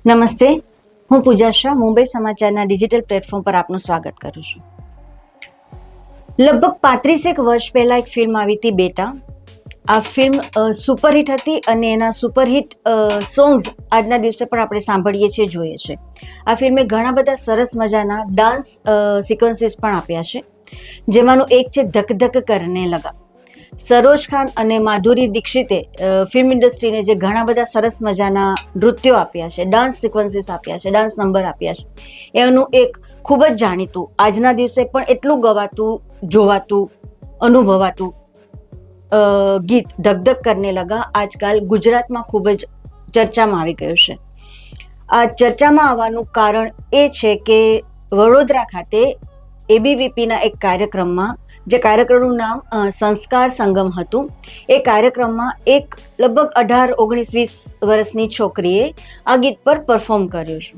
નમસ્તે, હું પૂજા શાહ મુંબઈ સમાચારના ડિજિટલ પ્લેટફોર્મ પર આપનું સ્વાગત કરું છું. લગભગ 35 વર્ષ પહેલા એક ફિલ્મ આવી હતી બેટા. આ ફિલ્મ સુપરહિટ હતી અને એના સુપરહિટ સોંગ્સ આજના દિવસે પણ આપણે સાંભળીએ છીએ, જોઈએ છે. આ ફિલ્મે ઘણા બધા સરસ મજાના ડાન્સ સિક્વન્સીસ પણ આપ્યા છે, જેમાંનું એક છે ધક ધક કરને લગા. સરોજ ખાન અને માધુરી દીક્ષિતે ફિલ્મ ઇન્ડસ્ટ્રીને જે ઘણા બધા સરસ મજાના નૃત્યો આપ્યા છે, ડાન્સ સિક્વન્સીસ આપ્યા છે, ડાન્સ નંબર આપ્યા છે, એનું એક ખૂબ જ જાણીતું, આજના દિવસે પણ એટલું ગવાતું, જોવાતું, અનુભવાતું ગીત ધક ધક કરને લગા આજકાલ ગુજરાતમાં ખૂબ જ ચર્ચામાં આવી ગયું છે. આ ચર્ચામાં આવવાનું કારણ એ છે કે વડોદરા ખાતે એબીવીપીના એક કાર્યક્રમમાં, જે કાર્યક્રમનું નામ સંસ્કાર સંગમ હતું, એ કાર્યક્રમમાં એક લગભગ 18-19-20 વર્ષની છોકરીએ આ ગીત પર પરફોર્મ કર્યું છે.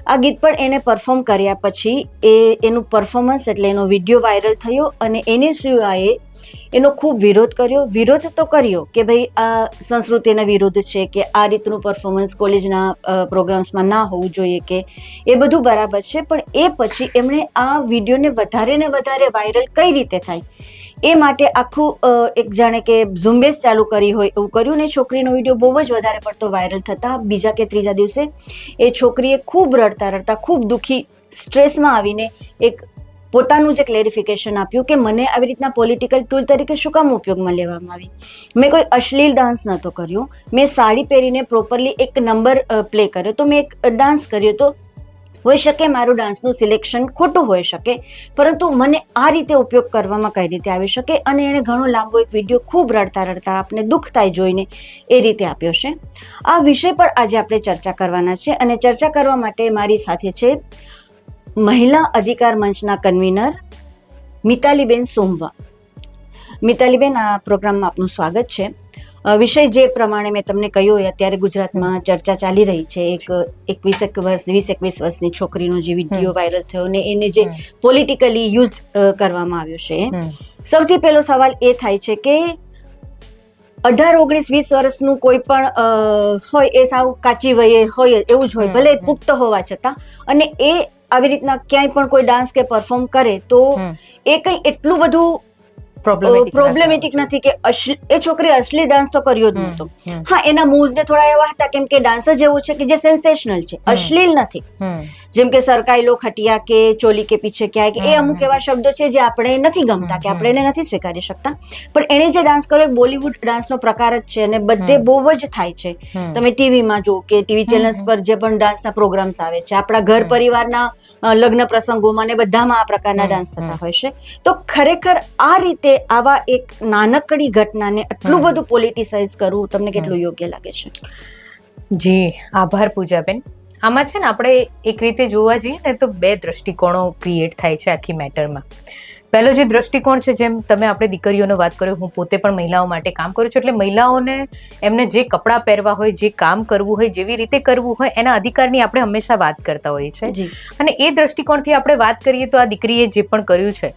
આ ગીત પર એને પરફોર્મ કર્યા પછી એનું પરફોર્મન્સ એટલે એનો વિડીયો વાયરલ થયો અને એની સિવાય એનો ખૂબ વિરોધ કર્યો. વિરોધ તો કર્યો કે ભાઈ આ સંસ્કૃતિના વિરુદ્ધ છે, કે આ રીતનું પરફોર્મન્સ કોલેજના પ્રોગ્રામ્સમાં ના હોવું જોઈએ, કે એ બધું બરાબર છે, પણ એ પછી એમણે આ વિડીયોને વધારે ને વધારે વાયરલ કઈ રીતે થાય એ માટે આખું એક જાણે કે ઝુંબેશ ચાલુ કરી હોય એવું કર્યું ને છોકરીનો વિડીયો બહુ જ વધારે પડતો વાયરલ થતા બીજા કે ત્રીજા દિવસે એ છોકરીએ ખૂબ રડતા રડતા, ખૂબ દુઃખી, સ્ટ્રેસમાં આવીને એક પોતાનું જે ક્લેરિફિકેશન આપ્યું કે મને આવી રીતના પોલિટિકલ ટૂલ તરીકે શું કામ ઉપયોગમાં લેવામાં આવી. મેં કોઈ અશ્લીલ ડાન્સ નહોતો કર્યો, મેં સાડી પહેરીને પ્રોપરલી એક નંબર પ્લે કર્યો, તો મેં એક ડાન્સ કર્યો. તો હોઈ શકે મારું ડાન્સનું સિલેક્શન ખોટું હોઈ શકે, પરંતુ મને આ રીતે ઉપયોગ કરવામાં કઈ રીતે આવી શકે. અને એણે ઘણો લાંબો એક વિડીયો ખૂબ રડતા રડતા આપને દુઃખ થાય જોઈને એ રીતે આપ્યો છે. આ વિષય પર આજે આપણે ચર્ચા કરવાના છે અને ચર્ચા કરવા માટે મારી સાથે છે મહિલા અધિકાર મંચના કન્વીનર મિતાલીબેન સોમવા. મિતાલીબેન, આ પ્રોગ્રામમાં આપનું સ્વાગત છે. વિષય જે પ્રમાણે મેં તમને કહ્યું, અત્યારે ગુજરાતમાં ચર્ચા ચાલી રહી છે એક 20-21 વર્ષની છોકરીનો જે વિડીયો વાયરલ થયો ને એને જે પોલિટિકલી યુઝ કરવામાં આવ્યો છે. સૌથી પહેલો સવાલ એ થાય છે કે 18-19-20 વર્ષનું કોઈ પણ હોય એ સાવ કાચી વયે હોય એવું જ હોય, ભલે પુખ્ત હોવા છતાં, અને એ આવી રીતના ક્યાંય પણ કોઈ ડાન્સ કે પરફોર્મ કરે તો એ કંઈ એટલું બધું પ્રોબ્લેમેટિક નથી કે એ છોકરી અશ્લીલ ડાન્સ તો કર્યો જ નહોતો. હા, એના મૂવ્સ ને થોડા એવા હતા કેમ કે ડાન્સ જ એવું છે કે જે સેન્સેશનલ છે, અશ્લીલ નથી. જેમ કે સરકાઈ લો ખટિયા કે ચોલી કે પીછે ક્યાંય, કે એ અમુક એવા શબ્દો છે જે આપણે નથી ગમતા, કે આપણે એને નથી સ્વીકારી શકતા. પણ એણે જે ડાન્સ કર્યો એ બોલિવૂડ ડાન્સનો પ્રકાર જ છે અને બધે બહુ જ થાય છે. તમે ટીવીમાં જો કે ટીવી ચેનલ્સ પર જે પણ ડાન્સના પ્રોગ્રામ્સ આવે છે, આપણા ઘર પરિવારના લગ્ન પ્રસંગોમાં ને બધામાં આ પ્રકારના ડાન્સ થતા હોય છે. તો ખરેખર આ રીતે આવા એક નાનકડી ઘટનાને આટલું બધું પોલિટિસાઇઝ કરવું તમને કેટલું યોગ્ય લાગે છે? જી, આભાર પૂજાબેન. આમાં છે ને આપણે એક રીતે જોવા જઈએ ને તો બે દ્રષ્ટિકોણો ક્રિએટ થાય છે આખી મેટરમાં. પહેલો જે દ્રષ્ટિકોણ છે, જેમ તમે આપણે દીકરીઓનો વાત કર્યો, હું પોતે પણ મહિલાઓ માટે કામ કરું છું, એટલે મહિલાઓને એમને જે કપડાં પહેરવા હોય, જે કામ કરવું હોય, જેવી રીતે કરવું હોય, એના અધિકારની આપણે હંમેશા વાત કરતા હોઈએ છીએ. અને એ દ્રષ્ટિકોણથી આપણે વાત કરીએ તો આ દીકરીએ જે પણ કર્યું છે,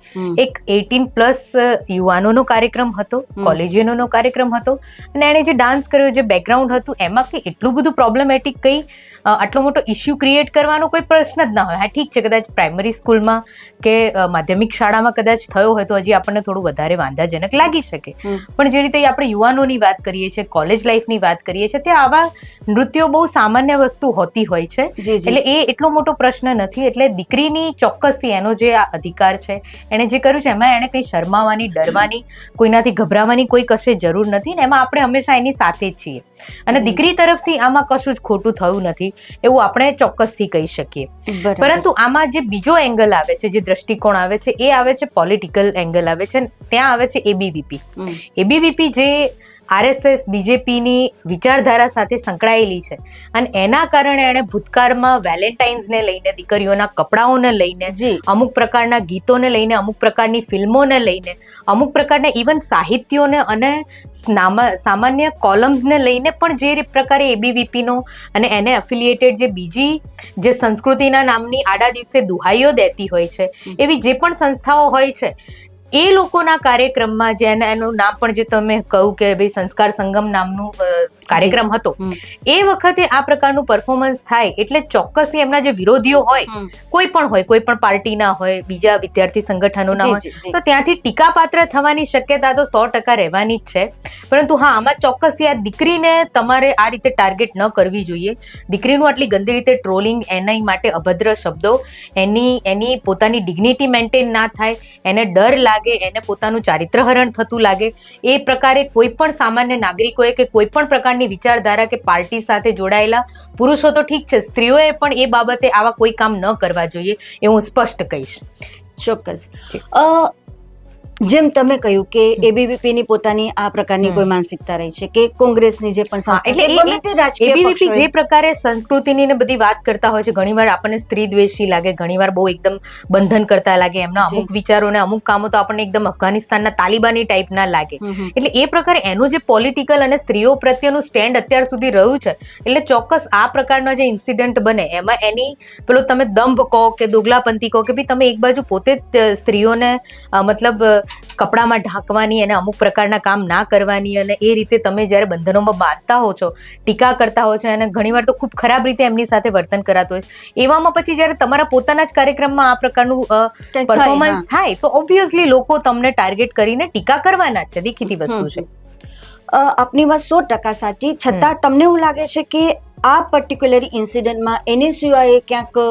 એક 18+ યુવાનોનો કાર્યક્રમ હતો, કોલેજિયનોનો કાર્યક્રમ હતો, અને એણે જે ડાન્સ કર્યો, જે બેકગ્રાઉન્ડ હતું, એમાં કંઈ એટલું બધું પ્રોબ્લેમેટિક કંઈ આટલો મોટો ઇસ્યુ ક્રિએટ કરવાનો કોઈ પ્રશ્ન જ ના હોય. હા, ઠીક છે, કદાચ પ્રાઇમરી સ્કૂલમાં કે માધ્યમિક શાળામાં કદાચ થયો હોય તો હજી આપણને થોડું વધારે વાંધાજનક લાગી શકે, પણ જે રીતે આપણે યુવાનોની વાત કરીએ છીએ, કોલેજ લાઈફની વાત કરીએ છીએ, ત્યાં આવા નૃત્યો બહુ સામાન્ય વસ્તુ હોતી હોય છે, એટલે એ એટલો મોટો પ્રશ્ન નથી. એટલે દીકરીની ચોક્કસથી એનો જે આ અધિકાર છે, એણે જે કર્યું છે, એમાં એણે કંઈ શરમાવાની, ડરવાની, કોઈનાથી ગભરાવાની કોઈ કશે જરૂર નથી ને એમાં આપણે હંમેશા એની સાથે જ છીએ. અને દીકરી તરફથી આમાં કશું જ ખોટું થયું નથી એવું આપણે ચોક્કસથી કહી શકીએ. પરંતુ આમાં જે બીજો એંગલ આવે છે, જે દ્રષ્ટિકોણ આવે છે, એ આવે છે પોલિટિકલ એંગલ આવે છે. ત્યાં આવે છે એબીવીપી. એબીવીપી જે આરએસએસ બીજેપીની વિચારધારા સાથે સંકળાયેલી છે અને એના કારણે એણે ભૂતકાળમાં વેલેન્ટાઇન્સને લઈને, દીકરીઓના કપડાઓને લઈને, અમુક પ્રકારના ગીતોને લઈને, અમુક પ્રકારની ફિલ્મોને લઈને, અમુક પ્રકારના ઇવન સાહિત્યોને અને સામાન્ય કોલમ્સને લઈને પણ જે પ્રકારે એબીવીપીનો અને એને એફિલિએટેડ જે બીજી જે સંસ્કૃતિના નામની આડા દિવસે દુહાઈઓ દેતી હોય છે, એવી જે પણ સંસ્થાઓ હોય છે, એ લોકોના કાર્યક્રમમાં જેને એનું નામ પણ જે તમે કહ્યું કે ભાઈ સંસ્કાર સંગમ નામનું કાર્યક્રમ હતો, એ વખતે આ પ્રકારનું પરફોર્મન્સ થાય એટલે ચોક્કસથી એમના જે વિરોધીઓ હોય, કોઈ પણ પાર્ટીના હોય, બીજા વિદ્યાર્થી સંગઠનોના હોય, તો ત્યાંથી ટીકાપાત્ર થવાની શક્યતા તો 100% રહેવાની જ છે. પરંતુ હા, આમાં ચોક્કસથી આ દીકરીને તમારે આ રીતે ટાર્ગેટ ન કરવી જોઈએ. દીકરીનું આટલી ગંદી રીતે ટ્રોલિંગ, એના માટે અભદ્ર શબ્દો, એની પોતાની ડિગ્નિટી મેન્ટેન ના થાય, એને ડર લાગે, એને પોતાનું ચારિત્રહરણ થતું લાગે, એ પ્રકારે કોઈ પણ સામાન્ય નાગરિકોએ કે કોઈ પણ પ્રકારની વિચારધારા કે પાર્ટી સાથે જોડાયેલા પુરુષો તો ઠીક છે, સ્ત્રીઓએ પણ એ બાબતે આવા કોઈ કામ ન કરવા જોઈએ, એ હું સ્પષ્ટ કહીશ. ચોક્કસ. જેમ તમે કહ્યું કે એબીવીપી ની પોતાની આ પ્રકારની કોઈ માનસિકતા રહી છે કે કોંગ્રેસની જે પણ સંસ્થા, એબીવીપી જે પ્રકારે સંસ્કૃતિની ને બધી વાત કરતા હોય છે, ઘણીવાર આપણને સ્ત્રી દ્વેષી લાગે, ઘણીવાર બહુ એકદમ બંધન કરતા લાગે, એમના અમુક વિચારો ને અમુક કામો તો આપણને એકદમ અફઘાનિસ્તાનના તાલિબાની ટાઈપના લાગે. એટલે એ પ્રકારે એનું જે પોલિટિકલ અને સ્ત્રીઓ પ્રત્યેનું સ્ટેન્ડ અત્યાર સુધી રહ્યું છે, એટલે ચોક્કસ આ પ્રકારનો જે ઇન્સિડન્ટ બને એમાં એની પેલો તમે દંભ કહો કે દોગલાપંથી કહો કે ભાઈ તમે એક બાજુ પોતે જ સ્ત્રીઓને મતલબ કપડામાં ઢાંકવાની અને અમુક પ્રકારના કામ ના કરવાની, અને એ રીતે તમે જ્યારે બંધનોમાં બાંધતા હો છો, ટીકા કરતા હો છો, અને ઘણીવાર તો ખૂબ ખરાબ રીતે એમની સાથે વર્તન કરાતું હોય છે, એવામાં પછી જ્યારે તમારા પોતાના જ કાર્યક્રમમાં આ પ્રકારનું પરફોર્મન્સ થાય તો ઓબ્વિયસલી લોકો તમને ટાર્ગેટ કરીને ટીકા કરવાના જ છે, દેખીતી વસ્તુ છે. આપની વાત 100% સાચી. છતાં તમને એવું લાગે છે કે આ પર્ટિક્યુલર ઇન્સિડન્ટમાં એની સિવાય ક્યાંક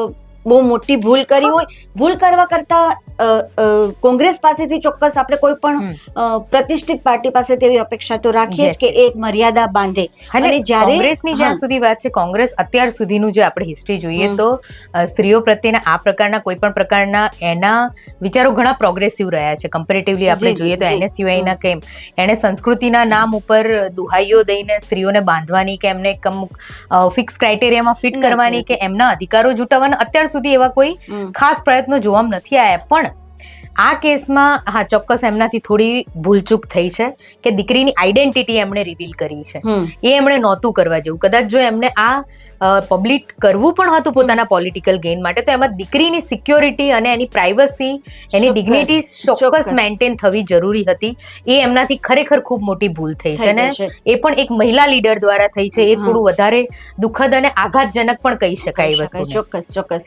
બહુ મોટી ભૂલ કરી હોય? ભૂલ કરવા કરતા કોંગ્રેસ પાસેથી ચોક્કસ આપણે કોઈ પણ પ્રતિષ્ઠિત પાર્ટી પાસે તેવી અપેક્ષા તો રાખીએ જ કે એક મર્યાદા બાંધે. અને જ્યારે કોંગ્રેસની જ્યાં સુધી વાત છે, કોંગ્રેસ અત્યાર સુધીનું જે આપણે હિસ્ટ્રી જોઈએ તો સ્ત્રીઓ પ્રત્યેના આ પ્રકારના કોઈ પણ પ્રકારના એના વિચારો ઘણા પ્રોગ્રેસિવ રહ્યા છે કમ્પેરેટિવલી આપણે જોઈએ તો. NSUIના કેમ એણે સંસ્કૃતિના નામ ઉપર દુહાઈઓ દઈને સ્ત્રીઓને બાંધવાની કે એમને એક અમુક ફિક્સ ક્રાઇટેરિયામાં ફિટ કરવાની કે એમના અધિકારો જૂટવવાના અત્યાર સુધી એવા કોઈ ખાસ પ્રયત્નો જોવા નથી આવ્યા. પણ આ કેસમાં હા ચોક્કસ એમનાથી થોડી ભૂલચૂક થઈ છે કે દીકરીની આઈડેન્ટિટી એમણે રિવીલ કરી છે, એ એમણે નહોતું કરવા જેવું. કદાચ જો એમને આ પબ્લિક કરવું પણ હતું પોતાના પોલિટિકલ ગેઇન માટે તો એમાં દીકરીની સિક્યોરિટી અને એની પ્રાઇવસી, એની ડિગ્નિટી ચોક્કસ મેન્ટેન થવી જરૂરી હતી. એ એમનાથી ખરેખર ખૂબ મોટી ભૂલ થઈ છે ને એ પણ એક મહિલા લીડર દ્વારા થઈ છે. એ થોડું વધારે દુઃખદ અને આઘાતજનક પણ કહી શકાય વસ્તુ. ચોક્કસ.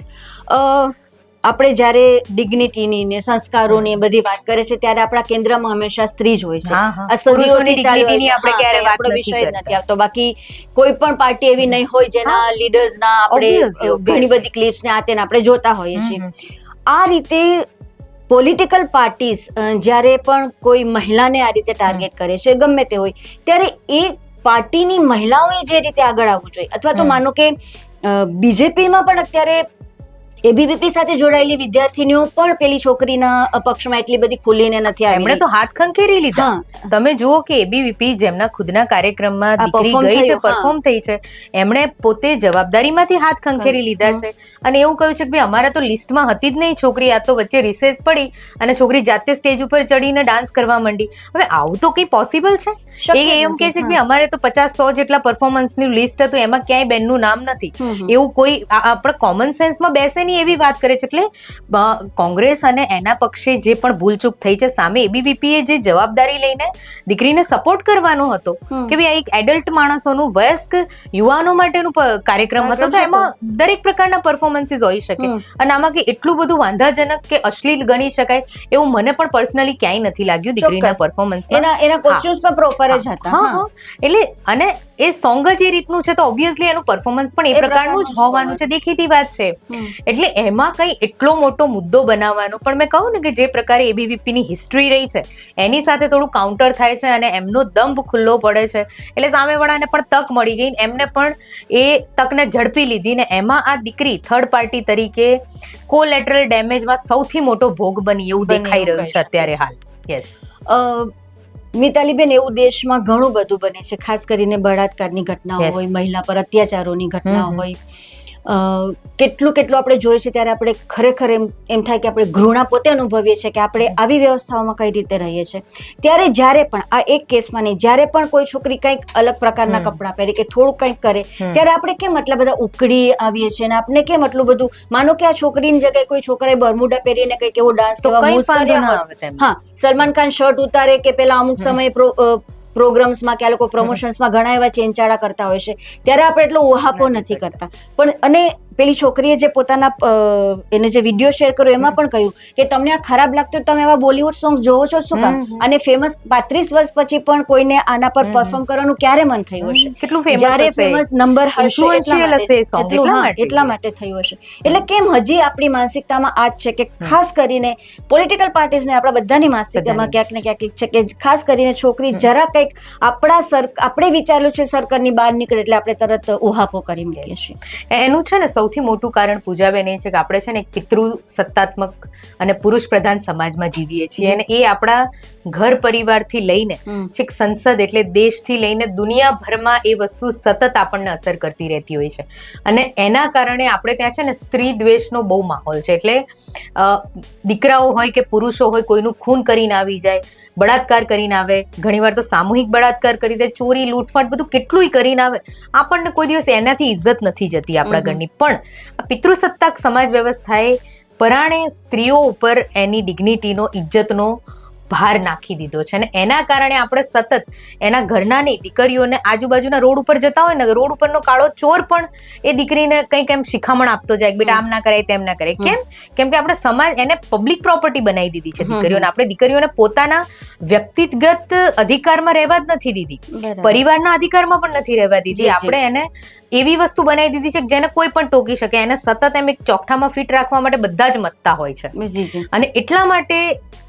આપણે જ્યારે ડિગ્નિટીની ને સંસ્કારોની બધી વાત કરે છે ત્યારે આપણા કેન્દ્રમાં હંમેશા સ્ત્રી જ હોય છે. આ સદીઓથી ચાલતી આપણે ક્યારે આપણો વિષય જ નથી આવતો. બાકી કોઈ પણ પાર્ટી એવી નહીં હોય જેના લીડર્સના આપણે ઘણી બધી ક્લિપ્સ ને આ તેને આપણે જોતા હોઈએ છીએ. આ રીતે પોલિટિકલ પાર્ટીઝ જ્યારે પણ કોઈ મહિલાને આ રીતે ટાર્ગેટ કરે છે, ગમે તે હોય, ત્યારે એ પાર્ટીની મહિલાઓએ જે રીતે આગળ આવવું જોઈએ, અથવા તો માનો કે બીજેપીમાં પણ અત્યારે એબીવીપી સાથે જોડાયેલી વિદ્યાર્થીનીઓ પણ પેલી છોકરીના પક્ષમાં એટલી બધી ખુલીને નથી આવી. એમણે તો હાથ ખંખેરી લીધા. તમે જુઓ કે એબીવીપી જેમના ખુદના કાર્યક્રમમાં દીકરી ગઈ છે, પરફોર્મ થઈ છે, એમણે પોતે જવાબદારીમાંથી હાથ ખંખેરી લીધા છે અને એવું કહ્યું છે કે ભાઈ અમારા તો લિસ્ટમાં હતી જ નહીં છોકરી, આ તો વચ્ચે રિસેસ પડી અને છોકરી જાતે સ્ટેજ ઉપર ચડીને ડાન્સ કરવા માંડી. હવે આવું તો કઈ પોસિબલ છે? એ એમ કે છે કે ભાઈ અમારે તો 50-100 જેટલા પરફોર્મન્સની લિસ્ટ હતું, એમાં ક્યાંય બેનનું નામ નથી. એવું કોઈ આપણે કોમન સેન્સમાં બેસે નહીં એવી વાત કરે છે. એટલે કોંગ્રેસ અને એના પક્ષે જે પણ ભૂલચૂક થઈ છે સામે એબીવીપીએ જે જવાબદારી લઈને દીકરીને સપોર્ટ કરવાનો હતો કે ભાઈ આ એક એડલ્ટ માણસોનું, વયસ્ક યુવાનો માટેનું કાર્યક્રમ હતો તો એમાં દરેક પ્રકારના પરફોર્મન્સીસ હોઈ શકે અને આમાં કે એટલું બધું વાંધાજનક કે અશ્લીલ ગણી શકાય એવું મને પણ પર્સનલી ક્યાંય નથી લાગ્યું દીકરીના પરફોર્મન્સમાં. એના કોસ્ચ્યુમ્સ પણ પ્રોપર જ હતા. એટલે અને એ સોંગ જ એ રીતનું છે તો ઓબ્વિયસલી એનું પરફોર્મન્સ પણ એ પ્રકારનું જ હોવાનું છે, દેખીતી વાત છે. એટલે એમાં કઈ એટલો મોટો મુદ્દો બનાવવાનો, પણ મેં કહું ને કે જે પ્રકારે એબીવીપીની હિસ્ટ્રી રહી છે એની સાથે થોડું કાઉન્ટર થાય છે અને એમનો દંભ ખુલ્લો પડે છે એટલે સામેવાળાને પણ તક મળી ગઈ, એમને પણ એ તકને ઝડપી લીધી ને એમાં આ દીકરી થર્ડ પાર્ટી તરીકે કોલેટરલ ડેમેજમાં સૌથી મોટો ભોગ બની એવું દેખાઈ રહ્યું છે અત્યારે હાલ. યસ મિતાલીબેન, એવું દેશમાં ઘણું બધું બને છે, ખાસ કરીને બળાત્કારની ઘટનાઓ હોય, મહિલા પર અત્યાચારોની ઘટનાઓ હોય. કેટલું આપણે જોઈએ છે ત્યારે આપણે ખરેખર એમ થાય કે આપણે ઘૃણા પોતે અનુભવીએ છીએ કે આપણે આવી વ્યવસ્થાઓમાં કઈ રીતે રહીએ છીએ. ત્યારે જ્યારે પણ આ એક કેસમાં નહીં, જ્યારે પણ કોઈ છોકરી કંઈક અલગ પ્રકારના કપડાં પહેરે કે થોડું કંઈક કરે ત્યારે આપણે કેમ આટલા બધા ઉકળી આવીએ છીએ અને આપણે કેમ આટલું બધું, માનો કે આ છોકરીની જગ્યાએ કોઈ છોકરાએ બરમુડા પહેરીને કંઈક એવો ડાન્સ કેવા મૂવ કર્યા હોય, હા સલમાન ખાન શર્ટ ઉતારે કે પેલા અમુક સમયે પ્રોગ્રામ્સમાં કે આ લોકો પ્રમોશન્સમાં ઘણા એવા ચેનચાળા કરતા હોય છે ત્યારે આપણે એટલો ઓહાપો નથી કરતા. પણ અને પેલી છોકરીએ જે પોતાના એને જે વિડીયો શેર કર્યો એમાં પણ કહ્યું કે તમને આ ખરાબ લાગતું તમે આવા બોલિવૂડ સોંગ જોવો છો શું કામ, અને ફેમસ 35 વર્ષ પછી પણ કોઈને આના પર પરફોર્મ કરવાનું ક્યારે મન થયું હશે, કેટલું જ્યારે ફેમસ નંબર હશે એટલા માટે થયું હશે. એટલે કેમ હજી આપણી માનસિકતામાં આ જ છે કે ખાસ કરીને પોલિટિકલ પાર્ટીઝને આપણા બધાની માનસિકતામાં ક્યાંક ને ક્યાંક છે કે ખાસ કરીને છોકરી જરા કંઈક આપણે વિચાર્યું છે સરકારની બહાર નીકળે એટલે આપણે તરત ઉહાપો કરી મૂકીએ છીએ. એનું છે ને સૌથી મોટું કારણ પૂજાબેન એ છે કે આપણે છે ને એક પિતૃ સત્તાત્મક અને પુરુષ પ્રધાન સમાજમાં જીવીએ છીએ અને એ આપણા ઘર પરિવારથી લઈને છેક સંસદ એટલે દેશથી લઈને દુનિયાભરમાં એ વસ્તુ સતત આપણને અસર કરતી રહેતી હોય છે. અને એના કારણે આપણે ત્યાં છે ને સ્ત્રી દ્વેષનો બહુ માહોલ છે. એટલે દીકરાઓ હોય કે પુરુષો હોય કોઈનું ખૂન કરીને આવી જાય, બળાત્કાર કરીને આવે, ઘણીવાર તો સામૂહિક બળાત્કાર કરી દે, ચોરી લૂંટફાટ બધું કેટલુંય કરીને આવે, આપણને કોઈ દિવસ એનાથી ઇજ્જત નથી જતી આપણા ઘરની. પણ આ પિતૃસત્તાક સમાજ વ્યવસ્થાએ પરાણે સ્ત્રીઓ ઉપર એની ડિગ્નિટીનો, ઇજ્જતનો ભાર નાખી દીધો છે અને એના કારણે આપણે સતત એના ઘરના નહીં દીકરીઓને આજુબાજુના રોડ ઉપર જતા હોય ને રોડ ઉપરનો કાળો ચોર પણ એ દીકરીને કંઈક એમ શિખામણ આપતો જાય કે બેટા આમ ના કરાય તેમ ના કરાય. કેમ કે આપણે સમાજ એને પબ્લિક પ્રોપર્ટી બનાવી દીધી છે દીકરીઓને. આપણે દીકરીઓને પોતાના વ્યક્તિગત અધિકારમાં રહેવા જ નથી દીધી, પરિવારના અધિકારમાં પણ નથી રહેવા દીધી. આપણે એને એવી વસ્તુ બનાવી દીધી છે કે જેને કોઈ પણ ટોકી શકે, એને સતત એમ એક ચોકઠામાં ફિટ રાખવા માટે બધા જ મતતા હોય છે. અને એટલા માટે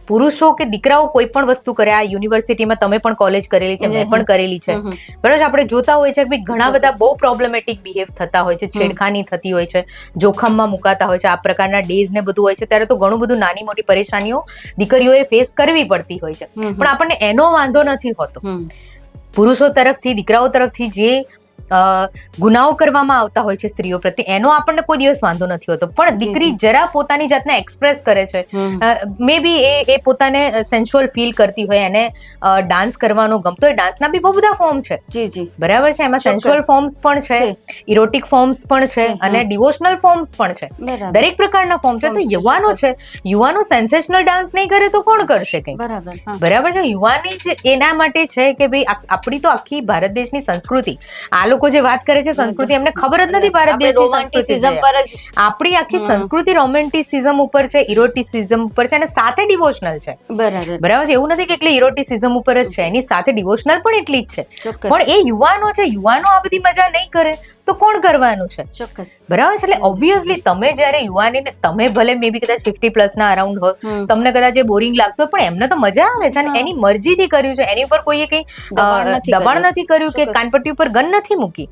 પુરુષો કે દીકરાઓ કોઈ પણ વસ્તુ કરે, આ યુનિવર્સિટીમાં તમે પણ કોલેજ કરેલી છે, મેં પણ કરેલી છે, બરાબર. આપણે જોતા હોય છે કે ઘણા બધા બહુ પ્રોબ્લેમેટિક બિહેવ થતા હોય છે, છેડખાની થતી હોય છે, જોખમમાં મુકાતા હોય છે, આ પ્રકારના ડેઝ ને બધું હોય છે, ત્યારે તો ઘણું બધું નાની મોટી પરેશાનીઓ દીકરીઓએ ફેસ કરવી પડતી હોય છે. પણ આપણને એનો વાંધો નથી હોતો. પુરુષો તરફથી, દીકરાઓ તરફથી જે ગુનાઓ કરવામાં આવતા હોય છે સ્ત્રીઓ પ્રત્યે એનો આપણને કોઈ દિવસ વાંધો નથી હોતો. પણ દીકરી જરા પોતાની જાતને એક્સપ્રેસ કરે છે, મે બી એ પોતાને સેન્સ્યુઅલ ફીલ કરતી હોય, એને ડાન્સ કરવાનો ગમતો હોય, ડાન્સના બી બહુ બધા ફોર્મ છે, બરાબર છે. એમાં સેન્સ્યુઅલ ફોર્મ્સ પણ છે, ઇરોટિક ફોર્મ્સ પણ છે અને ડિવોશનલ ફોર્મ્સ પણ છે, દરેક પ્રકારના ફોર્મ છે. તો યુવાનો છે, યુવાનો સેન્સેશનલ ડાન્સ નહીં કરે તો કોણ કરશે કંઈ, બરાબર છે. યુવાની જ એના માટે છે કે ભાઈ આપણી તો આખી ભારત દેશની સંસ્કૃતિ, આ લોકો જે વાત કરે છે સંસ્કૃતિ, એમને ખબર જ નથી ભારત દેશની સંસ્કૃતિ. આપણી આખી સંસ્કૃતિ રોમેન્ટિસિઝમ ઉપર છે, ઇરોટિસિઝમ ઉપર છે અને સાથે ડિવોશનલ છે, બરાબર છે. એવું નથી કે એટલે ઇરોટિસિઝમ ઉપર જ છે, એની સાથે ડિવોશનલ પણ એટલી જ છે. પણ એ યુવાનો છે, યુવાનો આ બધી મજા નહીં કરે તો કોણ કરવાનું છે, ચોક્કસ, બરાબર છે. એટલે ઓબ્વિયસલી તમે જ્યારે યુવાનીને, તમે ભલે મે બી કદાચ 50+ ના અરાઉન્ડ હોય, તમને કદાચ એ બોરિંગ લાગતું હોય, પણ એમને તો મજા આવે છે અને એની મરજીથી કર્યું છે, એની ઉપર કોઈએ કઈ દબાણ નથી કર્યું કે કાનપટ્ટી ઉપર ગન નથી મૂકી,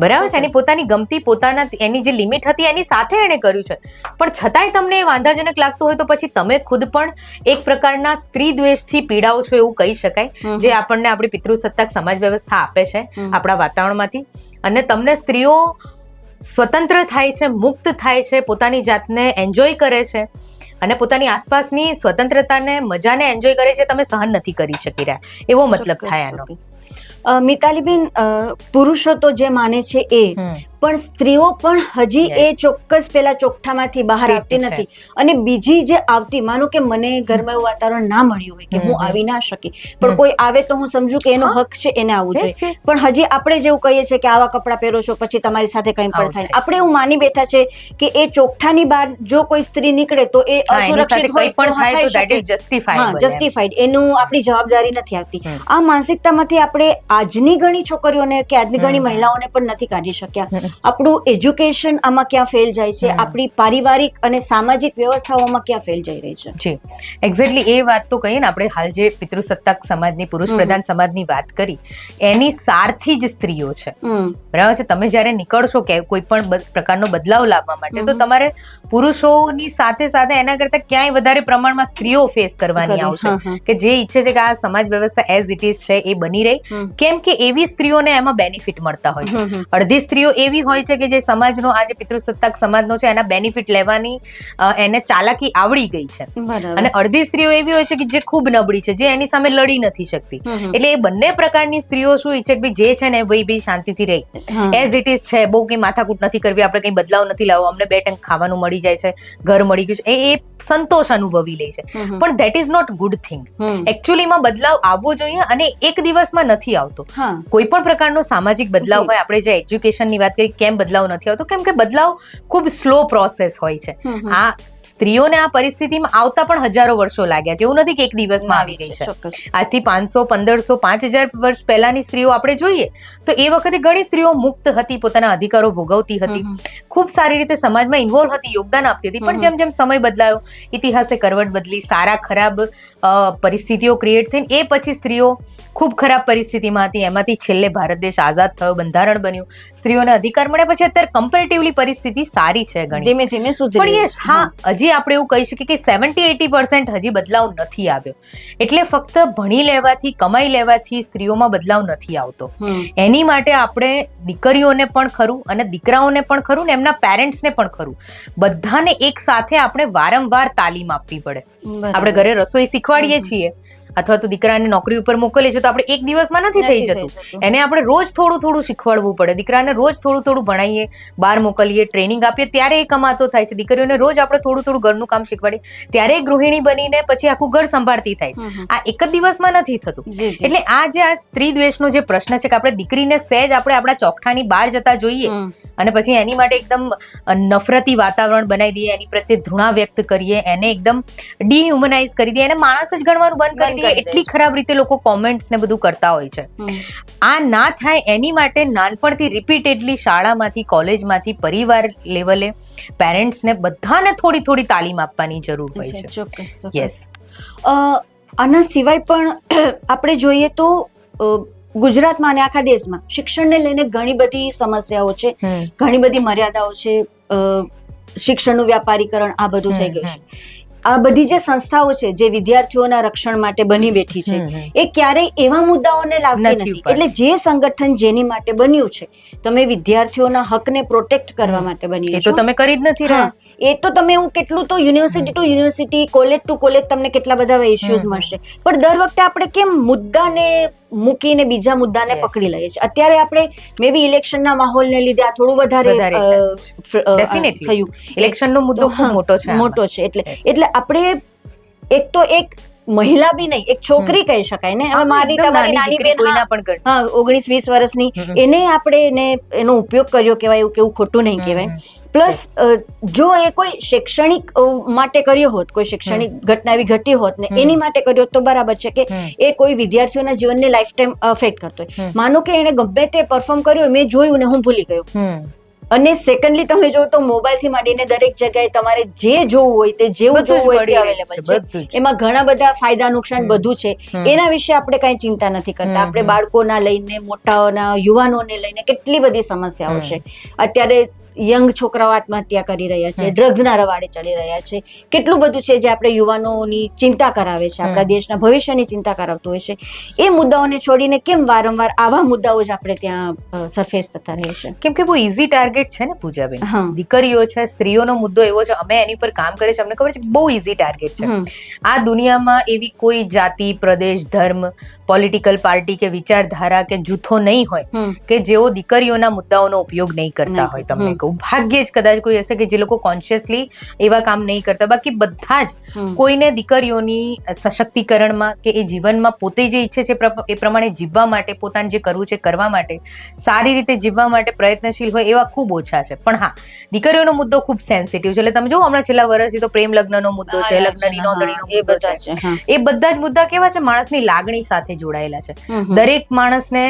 બરાબર છે. એની પોતાની ગમતી, પોતાના એની જે લિમિટ હતી એની સાથે એને કર્યું છે. પણ છતાંય તમને એ વાંધાજનક લાગતું હોય તો પછી તમે ખુદ પણ એક પ્રકારના સ્ત્રી દ્વેષથી પીડાઓ છો એવું કહી શકાય, જે આપણને આપણી પિતૃસત્તાક સમાજ વ્યવસ્થા આપે છે આપણા વાતાવરણમાંથી. અને તમને સ્ત્રીઓ સ્વતંત્ર થાય છે, મુક્ત થાય છે, પોતાની જાતને એન્જોય કરે છે અને પોતાની આસપાસની સ્વતંત્રતાને, મજાને એન્જોય કરે છે, તમે સહન નથી કરી શકી રહ્યા, એવો મતલબ થાય આનો. મિતાલીબેન, પુરુષો તો જે માને છે એ, પણ સ્ત્રીઓ પણ હજી એ ચોક્કસ પેલા ચોકઠામાંથી બહાર આવતી નથી. અને બીજી જે આવતી, માનો કે મને ઘરમાં એવું વાતાવરણ ના મળ્યું હોય કે હું આવી ના શકી, પણ કોઈ આવે તો હું સમજુ કે એનો હક છે, એને આવવું જોઈએ. પણ હજી આપણે જેવું કહીએ છીએ કે આવા કપડાં પહેરો છો પછી તમારી સાથે કંઈ પણ થાય, આપણે એવું માની બેઠા છે કે એ ચોકઠાની બહાર જો કોઈ સ્ત્રી નીકળે તો એ અસુરક્ષિત હોય, જસ્ટિફાઈડ, એનું આપણી જવાબદારી નથી આવતી. આ માનસિકતામાંથી આપણે આજની ઘણી છોકરીઓને કે આજની ઘણી મહિલાઓને પણ નથી કાઢી શક્યા. આપણું એજ્યુકેશન આમાં ક્યાં ફેલ જાય છે, આપણી પારિવારિક અને સામાજિક વ્યવસ્થાઓમાં ક્યાં ફેલ જઈ રહી છે. જી, એક્ઝેક્ટલી એ વાત તો કહીએ ને આપણે હાલ જે પિતૃસત્તાક સમાજની, પુરુષ પ્રધાન સમાજની વાત કરી, એની સારથી જ સ્ત્રીઓ છે, બરાબર છે. તમે જયારે નીકળશો કે કોઈ પણ પ્રકારનો બદલાવ લાવવા માટે, તો તમારે પુરુષોની સાથે સાથે એના કરતા ક્યાંય વધારે પ્રમાણમાં સ્ત્રીઓ ફેસ કરવાની આવશે, કે જે ઈચ્છે છે કે આ સમાજ વ્યવસ્થા એઝ ઇટ ઇઝ છે એ બની રહી, કેમ કે એવી સ્ત્રીઓને એમાં બેનિફિટ મળતા હોય છે. અડધી સ્ત્રીઓ એવી હોય છે કે જે સમાજનો આ જે પિતૃસત્તાક સમાજનો છે એના બેનિફિટ લેવાની એને ચાલાકી આવડી ગઈ છે, અને અડધી સ્ત્રીઓ એવી હોય છે કે જે ખૂબ નબળી છે, જે એની સામે લડી નથી શકતી. એટલે એ બંને પ્રકારની સ્ત્રીઓ શું ઈચ્છે કે જે છે ને ભાઈ શાંતિથી રહી, એઝ ઇટ ઇઝ છે, બહુ કઈ માથાકૂટ નથી કરવી, આપણે કઈ બદલાવ નથી લાવવો, અમને 2 ટંક ખાવાનું મળી જાય છે, ઘર મળી ગયું છે, એ સંતોષ અનુભવી લે છે. પણ that is not good thing. એકચ્યુઅલીમાં બદલાવ આવવો જોઈએ, અને એક દિવસમાં નથી આવતો. કોઈ પણ પ્રકારનો સામાજિક બદલાવ હોય, આપણે જે એજ્યુકેશનની વાત કરી, કેમ બદલાવ નથી આવતો? કેમ કે બદલાવ ખૂબ સ્લો પ્રોસેસ હોય છે. આ સ્ત્રીઓને આ પરિસ્થિતિમાં આવતા પણ હજારો વર્ષો લાગ્યા છે, એવું નથી કે એક દિવસમાં આવી ગઈ છે. આજથી 500, 1500, 5000 વર્ષ પહેલાની સ્ત્રીઓ આપણે જોઈએ તો એ વખતે ઘણી સ્ત્રીઓ મુક્ત હતી, પોતાના અધિકારો ભોગવતી હતી, ખૂબ સારી રીતે સમાજમાં ઇન્વોલ્વ હતી, યોગદાન આપતી હતી. પણ જેમ જેમ સમય બદલાયો, ઇતિહાસે કરવટ બદલી, સારા ખરાબ પરિસ્થિતિઓ ક્રિએટ થઈને એ પછી સ્ત્રીઓ ખૂબ ખરાબ પરિસ્થિતિમાં હતી. એમાંથી છેલ્લે ભારત દેશ આઝાદ થયો, બંધારણ બન્યું, સ્ત્રીઓને અધિકાર મળ્યા પછી અત્યારે કમ્પેરેટિવલી પરિસ્થિતિ સારી છે ઘણી, ધીમે ધીમે સુધરી. પણ યસ, હા, હજી આપણે એવું કહી શકીએ કે 70-80% હજી બદલાવ નથી આવ્યો. એટલે ફક્ત ભણી લેવાથી, કમાઈ લેવાથી સ્ત્રીઓમાં બદલાવ નથી આવતો. એની માટે આપણે દીકરીઓને પણ ખરું અને દીકરાઓને પણ ખરું ને એમના પેરેન્ટ્સને પણ ખરું, બધાને એક સાથે આપણે વારંવાર તાલીમ આપવી પડે. આપણે ઘરે રસોઈ શીખવાડીએ છીએ અથવા તો દીકરાને નોકરી ઉપર મોકલીએ છીએ તો આપણે એક દિવસમાં નથી થઈ જતું, એને આપણે રોજ થોડું થોડું શીખવાડવું પડે. દીકરાને રોજ થોડું થોડું ભણાવીએ, બહાર મોકલીએ, ટ્રેનિંગ આપીએ, ત્યારે એ કમાતો થાય છે. દીકરીઓને રોજ આપણે થોડું થોડું ઘરનું કામ શીખવાડીએ, ત્યારે ગૃહિણી બનીને પછી આખું ઘર સંભાળતી થાય છે. આ એક જ દિવસમાં નથી થતું. એટલે આ જે આ સ્ત્રી દ્વેષનો જે પ્રશ્ન છે કે આપણે દીકરીને સહેજ આપણે આપણા ચોકઠાની બહાર જતા જોઈએ અને પછી એની માટે એકદમ નફરતી વાતાવરણ બનાવી દઈએ, એની પ્રત્યે ધૃણા વ્યક્ત કરીએ, એને એકદમ ડિહ્યુમનાઇઝ કરી દઈએ, એને માણસ જ ગણવાનું બંધ કરી દઈએ, એટલી ખરાબ રીતે લોકો કોમેન્ટ્સ ને બધું કરતા હોય છે. આ ના થાય એની માટે નાનપણથી રિપીટેડલી શાળામાંથી, કોલેજમાંથી, પરિવાર લેવલે પેરેન્ટ્સને બધાને થોડી થોડી તાલીમ આપવાની જરૂર હોય છે. યસ. આના સિવાય પણ આપણે જોઈએ તો ગુજરાતમાં અને આખા દેશમાં શિક્ષણને લઈને ઘણી બધી સમસ્યાઓ છે, ઘણી બધી મર્યાદાઓ છે, શિક્ષણનું વ્યાપારીકરણ આ બધું થઈ ગયું છે. આ બધી જે સંસ્થાઓ છે જે વિદ્યાર્થીઓના રક્ષણ માટે બની બેઠી છે એ ક્યારેય એવા મુદ્દાઓને લાવતી નથી. એટલે જે સંગઠન જેની માટે બન્યું છે, તમે વિદ્યાર્થીઓના હકને પ્રોટેક્ટ કરવા માટે બની છો, તો તમે કરી જ નથી રહ્યા. એ તો તમે હું કેટલું તો university to university, college to college તમને કેટલા બધા ઇશ્યુઝ મળશે, પણ દર વખતે આપણે કેમ મુદ્દાને મૂકીને બીજા મુદ્દાને પકડી લઈએ છીએ. અત્યારે આપણે મે બી ઇલેક્શનના માહોલને લીધે આ થોડું વધારે થયું. ઇલેક્શનનો મુદ્દો ખૂબ મોટો છે. એટલે આપણે એક તો એક મહિલા બી નહીં, એક છોકરી કહી શકાય ને, હવે મારી તમારી નાની બેન 19-20 વર્ષની, એને આપણે એનો ઉપયોગ કર્યો કહેવાય, એવું કેવું ખોટું નહીં કહેવાય. પ્લસ જો એ કોઈ શૈક્ષણિક માટે કર્યો હોત, કોઈ શૈક્ષણિક ઘટના એવી ઘટી હોત ને એની માટે કર્યો તો બરાબર છે કે એ કોઈ વિદ્યાર્થીઓના જીવનને લાઈફ ટાઈમ અફેક્ટ કરતો હોય. માનો કે એને ગમે તે પરફોર્મ કર્યું, મેં જોયું ને હું ભૂલી ગયો. અને સેકન્ડલી તમે જો તો મોબાઈલ થી માંડીને દરેક જગ્યાએ તમારે જે જોવું હોય તે જેવું જોવું હોય તે અવેલેબલ છે. એમાં ઘણા બધા ફાયદા નુકસાન બધું છે. એના વિશે આપણે કઈ ચિંતા નથી કરતા. આપણે બાળકોના લઈને, મોટાઓના, યુવાનોને લઈને કેટલી બધી સમસ્યાઓ છે. અત્યારે યંગ છોકરાઓ આત્મહત્યા કરી રહ્યા છે, ડ્રગ્સના રવાડે ચડી રહ્યા છે, કેટલું બધું છે જે આપણે યુવાનોની ચિંતા કરાવે છે, આપણા દેશના ભવિષ્યની ચિંતા કરાવતું હોય છે. એ મુદ્દાઓને છોડીને કેમ વારંવાર આવા મુદ્દાઓ જ આપણે ત્યાં સરફેસ થતા રહે છે? કેમ કે બહુ ઇઝી ટાર્ગેટ છે ને પૂજાબેન. દીકરીઓ છે, સ્ત્રીઓનો મુદ્દો એવો છે, અમે એની પર કામ કરીએ છીએ, અમને ખબર છે બહુ ઇઝી ટાર્ગેટ છે. આ દુનિયામાં એવી કોઈ જાતિ, પ્રદેશ, ધર્મ, પોલિટિકલ પાર્ટી કે વિચારધારા કે જૂથો નહીં હોય કે જેઓ દીકરીઓના મુદ્દાઓનો ઉપયોગ નહીં કરતા હોય. તમને કહું, ભાગ્યે જ કદાચ કોઈ હશે કે જે લોકો કોન્શિયસલી એવા કામ નહીં કરતા. બાકી બધા જ કોઈને દીકરીઓની સશક્તિકરણમાં કે એ જીવનમાં પોતે જે ઈચ્છે છે એ પ્રમાણે જીવવા માટે, પોતાને જે કરવું છે કરવા માટે, સારી રીતે જીવવા માટે પ્રયત્નશીલ હોય એવા ખૂબ ઓછા છે. પણ હા, દીકરીઓનો મુદ્દો ખૂબ સેન્સિટિવ છે. એટલે તમે જો હમણાં છેલ્લા વર્ષથી તો પ્રેમ લગ્નનો મુદ્દો છે, લગ્નની નોંધણીનો મુદ્દો છે, એ બધા જ મુદ્દા કેવા છે, માણસની લાગણી સાથે જોડાયેલા છે. દરેક માણસને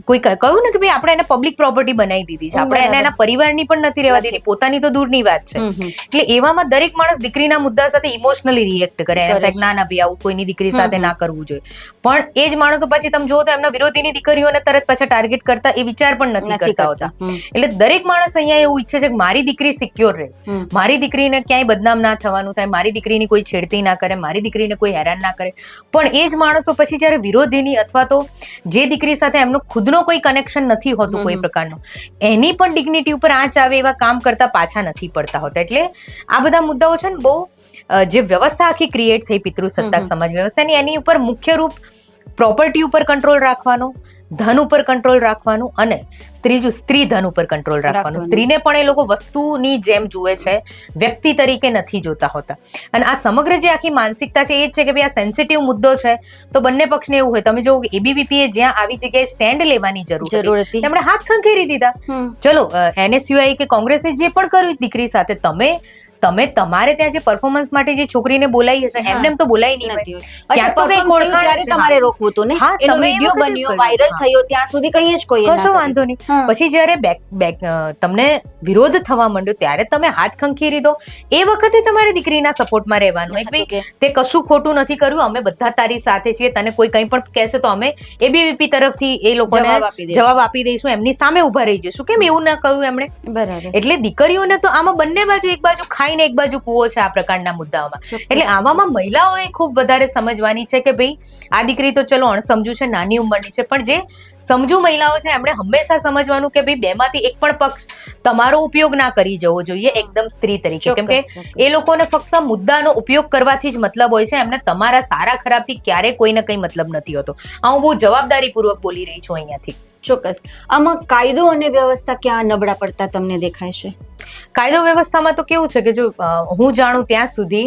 કોઈ કહ્યું ને કે ભાઈ આપણે એને પબ્લિક પ્રોપર્ટી બનાવી દીધી છે, આપણે એને એના પરિવારની પણ નથી રહેવા દીધી, પોતાની તો દૂરની વાત છે. એટલે એવામાં દરેક માણસ દીકરીના મુદ્દા સાથે ઇમોશનલી રિએક્ટ કરે, એને થાય ના ભાઈ આવું કોઈની દીકરી સાથે ના કરવું જોઈએ. પણ એ જ માણસો પછી તમે જુઓ તો એમના વિરોધીની દીકરીઓને તરત પાછા ટાર્ગેટ કરતા એ વિચાર પણ નથી કરતા હોતા. એટલે દરેક માણસ અહીંયા એવું ઈચ્છે છે કે મારી દીકરી સિક્યોર રહે, મારી દીકરીને ક્યાંય બદનામ ના થવાનું થાય, મારી દીકરીની કોઈ છેડતી ના કરે, મારી દીકરીને કોઈ હેરાન ના કરે. પણ એ જ માણસો પછી જયારે વિરોધીની અથવા તો જે દીકરી સાથે એમનો ખુદનો કોઈ કનેક્શન નથી હોતું કોઈ પ્રકારનો, એની પણ ડિગ્નિટી ઉપર આંચ આવે એવા કામ કરતા પાછા નથી પડતા હોતા. એટલે આ બધા મુદ્દાઓ છે ને, બહુ જે વ્યવસ્થા આખી ક્રિએટ થઈ પિતૃસત્તાક સમાજ વ્યવસ્થાની, એની ઉપર મુખ્ય રૂપ પ્રોપર્ટી ઉપર કંટ્રોલ રાખવાનો, ધન ઉપર કંટ્રોલ રાખવાનું, અને ત્રીજું સ્ત્રી ધન ઉપર કંટ્રોલ રાખવાનું. સ્ત્રીને પણ એ લોકો વસ્તુની જેમ જુએ છે, વ્યક્તિ તરીકે નથી જોતા હોતા. અને આ સમગ્ર જે આખી માનસિકતા છે એ જ છે કે ભાઈ આ સેન્સિટિવ મુદ્દો છે, તો બંને પક્ષને એવું હોય. તમે જો એબીવીપી એ જ્યાં આવી જગ્યાએ સ્ટેન્ડ લેવાની જરૂર હતી તેમણે હાથ ખંખેરી દીધા. ચલો NSUI કે કોંગ્રેસે જે પણ કર્યું દીકરી સાથે, તમે તમારે ત્યાં જે પરફોર્મન્સ માટે જે છોકરીને બોલાવી હશે એમને તો બોલાવી નહીં, ક્યાંક તો કઈ ઓળખાણ તમારે રોકવું હતું ને, એનો વિડિયો બન્યો વાયરલ થયો ત્યાં સુધી કઈ જ કોઈ કશો વાંધો નહીં. પછી જયારે તમને વિરોધ થવા માંડ્યો ત્યારે તમે હાથ ખંખેરી દો. એ વખતે તમારે દીકરીના સપોર્ટમાં રહેવાનું, ભાઈ તે કશું ખોટું નથી કર્યું, અમે બધા તારી સાથે છીએ, તને કોઈ કંઈ પણ કહેશે તો અમે એબીવીપી તરફથી એ લોકોને જવાબ આપી દઈશું, એમની સામે ઉભા રહી જઈશું. કેમ એવું ના કહ્યું એમણે? બરાબર. એટલે દીકરીઓને તો આમાં બંને બાજુ, એક બાજુ ખાઈને એક બાજુ કૂવો છે આ પ્રકારના મુદ્દાઓમાં. એટલે આવામાં મહિલાઓએ ખૂબ વધારે સમજવાની છે કે ભાઈ આ દીકરી તો ચલો અણસમજુ છે, નાની ઉંમરની છે, પણ જે સમજુ મહિલાઓ છે એમણે હંમેશા સમજવાનું કે ભાઈ બેમાંથી એક પણ પક્ષ તમારો ઉપયોગ ના કરી જવો જોઈએ એકદમ સ્ત્રી તરીકે. કેમ કે એ લોકોને ફક્ત મુદ્દાનો ઉપયોગ કરવાથી જ મતલબ હોય છે, એમને તમારા સારા ખરાબથી ક્યારે કોઈને કઈ મતલબ નથી હોતો. આ હું બહુ જવાબદારીપૂર્વક બોલી રહી છું અહીંયાથી. ચોક્કસ. આમાં કાયદો અને વ્યવસ્થા ક્યાં નબળા પડતા તમને દેખાય છે? કાયદો વ્યવસ્થામાં તો કેવું છે કે જો હું જાણું ત્યાં સુધી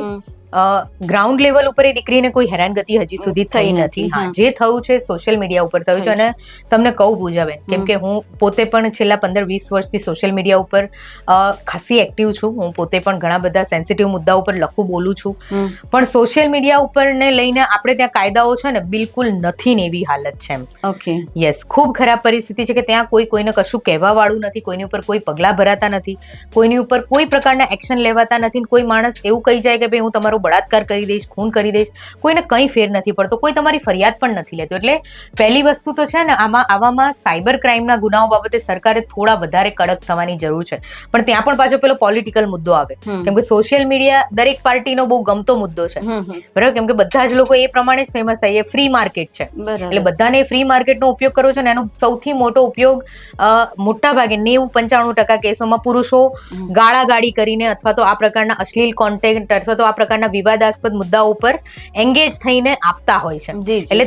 ગ્રાઉન્ડ લેવલ ઉપર એ દીકરીને કોઈ હેરાનગતિ હજી સુધી થઈ નથી. જે થયું છે સોશિયલ મીડિયા ઉપર થયું છે. અને તમને કહું પૂજાબેન, કેમ કે હું પોતે પણ છેલ્લા 15-20 વર્ષથી સોશિયલ મીડિયા ઉપર ખાસી એક્ટિવ છું. હું પોતે પણ ઘણા બધા સેન્સિટિવ મુદ્દા ઉપર લખું, બોલું છું. પણ સોશિયલ મીડિયા ઉપર ને લઈને આપણે ત્યાં કાયદાઓ છે ને બિલકુલ નથી ને એવી હાલત છે એમ. ઓકે. યસ, ખૂબ ખરાબ પરિસ્થિતિ છે કે ત્યાં કોઈને કશું કહેવા વાળું નથી, કોઈની ઉપર કોઈ પગલા ભરાતા નથી, કોઈની ઉપર કોઈ પ્રકારના એક્શન લેવાતા નથી. કોઈ માણસ એવું કહી જાય કે ભાઈ હું તમારો બળાત્કાર કરી દઈશ, ખૂન કરી દઈશ, કોઈને કંઈ ફેર નથી પડતો, કોઈ તમારી ફરિયાદ પણ નથી લેતું. એટલે પહેલી વસ્તુ તો છે ને આવામાં સાયબર ક્રાઇમના ગુનાઓ બાબતે સરકારે થોડા વધારે કડક થવાની જરૂર છે. પણ ત્યાં પણ પાછો પેલો પોલિટિકલ મુદ્દો આવે, કેમ કે સોશિયલ મીડિયા દરેક પાર્ટીનો બહુ ગમતો મુદ્દો છે, બરાબર? કેમ કે બધા જ લોકો એ પ્રમાણે જ ફેમસ થાય, એ ફ્રી માર્કેટ છે. એટલે બધાને ફ્રી માર્કેટનો ઉપયોગ કરવો છે ને એનો સૌથી મોટો ઉપયોગ મોટા ભાગે 90-95% કેસોમાં પુરુષો ગાળાગાળી કરીને અથવા તો આ પ્રકારના અશ્લીલ કોન્ટેન્ટ અથવા તો આ પ્રકારના વિવાદાસ્પદ મુદ્દાઓ ઉપર એંગેજ થઈને આપતા હોય છે. એટલે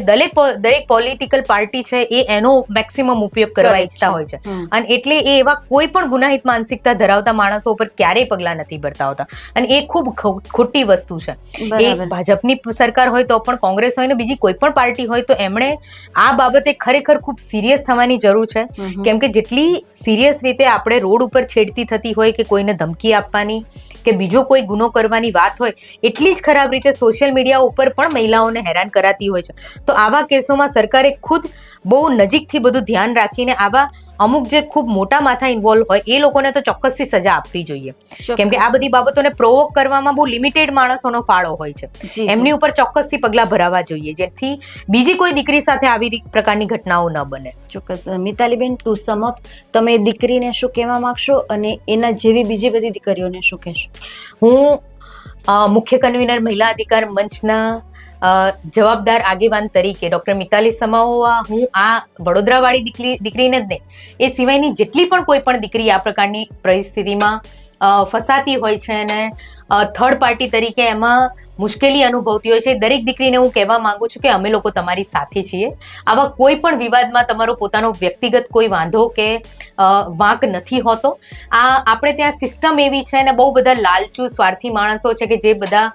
દરેક પોલિટિકલ પાર્ટી છે એ એનો મેક્સિમમ ઉપયોગ કરવા ઈચ્છતા હોય છે. અને એટલે એ એવા કોઈ પણ ગુનાહિત માનસિકતા ધરાવતા માણસો ઉપર ક્યારેય પગલા નથી ભરતા હોતા. અને એ ખૂબ ખોટી વસ્તુ છે. એ ભાજપની સરકાર હોય તો પણ, કોંગ્રેસ હોય ને બીજી કોઈ પણ પાર્ટી હોય તો એમણે આ બાબતે ખરેખર ખૂબ સિરિયસ થવાની જરૂર છે. કેમ કે જેટલી સિરિયસ રીતે આપણે રોડ ઉપર છેડતી થતી હોય કે કોઈને ધમકી આપવાની કે બીજો કોઈ ગુનો કરવાની વાત હોય, એટલી જ ખરાબ રીતે સોશિયલ મીડિયા ઉપર પણ મહિલાઓને હેરાન કરાતી હોય છે. તો આવા કેસોમાં સરકારે ખુદ બહુ નજીકથી બધું ધ્યાન રાખીને આવા અમુક જે ખૂબ મોટા માથા ઇન્વોલ્વ હોય એ લોકોને તો ચોક્કસથી સજા આપવી જોઈએ. કેમ કે આ બધી બાબતોને પ્રોવોક કરવામાં બહુ લિમિટેડ માણસોનો ફાળો હોય છે. એમની ઉપર ચોક્કસથી પગલા ભરાવા જોઈએ જેથી બીજી કોઈ દીકરી સાથે આવી પ્રકારની ઘટનાઓ ન બને. ચોક્કસ. મિતાલીબેન, ટુ સમ અપ, તમે દીકરીને શું કહેવા માંગશો અને એના જેવી બીજી બધી દીકરીઓને શું કહેશો? હું મુખ્ય કન્વીનર મહિલા અધિકાર મંચના જવાબદાર આગેવાન તરીકે ડોક્ટર મિતાલી સમાઓવા હું આ વડોદરાવાળી દીકરીને જ નહીં, એ સિવાયની જેટલી પણ કોઈ પણ દીકરી આ પ્રકારની પરિસ્થિતિમાં ફસાતી હોય છે અને થર્ડ પાર્ટી તરીકે એમાં મુશ્કેલી અનુભવતી હોય છે, દરેક દીકરીને હું કહેવા માંગુ છું કે અમે લોકો તમારી સાથે છીએ. આવા કોઈ પણ વિવાદમાં તમારો પોતાનો વ્યક્તિગત કોઈ વાંધો કે વાંક નથી હોતો. આપણે ત્યાં સિસ્ટમ એવી છે ને બહુ બધા લાલચુ સ્વાર્થી માણસો છે કે જે બધા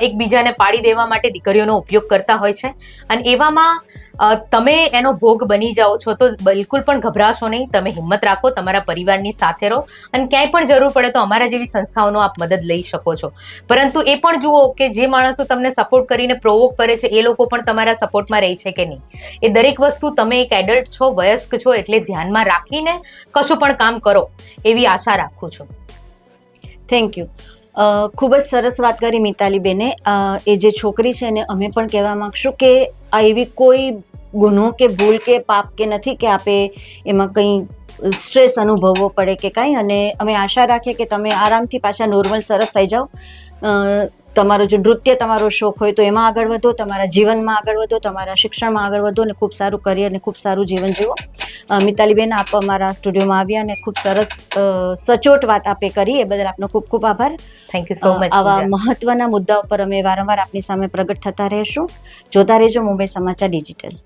એકબીજાને પાડી દેવા માટે દીકરીઓનો ઉપયોગ કરતા હોય છે. અને એવામાં તમે એનો ભોગ બની જાઓ છો તો બિલકુલ પણ ગભરાશો નહીં. તમે હિંમત રાખો, તમારા પરિવારની સાથે રહો અને ક્યાંય પણ જરૂર પડે તો અમારા જેવી સંસ્થાઓનો આપ મદદ લઈ શકો છો. પરંતુ એ પણ જુઓ કે જે માણસો તમને સપોર્ટ કરીને પ્રોવોક કરે છે એ લોકો પણ તમારા સપોર્ટમાં રહે છે કે નહીં. એ દરેક વસ્તુ તમે એક એડલ્ટ છો, વયસ્ક છો, એટલે ધ્યાનમાં રાખીને કશું પણ કામ કરો એવી આશા રાખું છું. Thank you. ખૂબ જ સરસ વાત કરી મિતાલીબેને. એ જે છોકરી છે એને અમે પણ કહેવા માંગશું કે આ એવી કોઈ ગુનો કે ભૂલ કે પાપ કે નથી કે આપે એમાં કંઈ સ્ટ્રેસ અનુભવવો પડે કે કાંઈ. અને અમે આશા રાખીએ કે તમે આરામથી પાછા નોર્મલ સરસ થઈ જાઓ. તમારો જો નૃત્ય તમારો શોખ હોય તો એમાં આગળ વધો, તમારા જીવનમાં આગળ વધો, તમારા શિક્ષણમાં આગળ વધો અને ખૂબ સારું કરિયર અને ખૂબ સારું જીવન જીવો. મિતાલીબેન, આપ અમારા સ્ટુડિયોમાં આવ્યા અને ખૂબ સરસ સચોટ વાત આપે કરી, એ બદલ આપનો ખૂબ ખૂબ આભાર. Thank you so much. આવા મહત્વના મુદ્દાઓ પર અમે વારંવાર આપની સામે પ્રગટ થતા રહેશું. જોતા રહેજો મુંબઈ સમાચાર ડિજિટલ.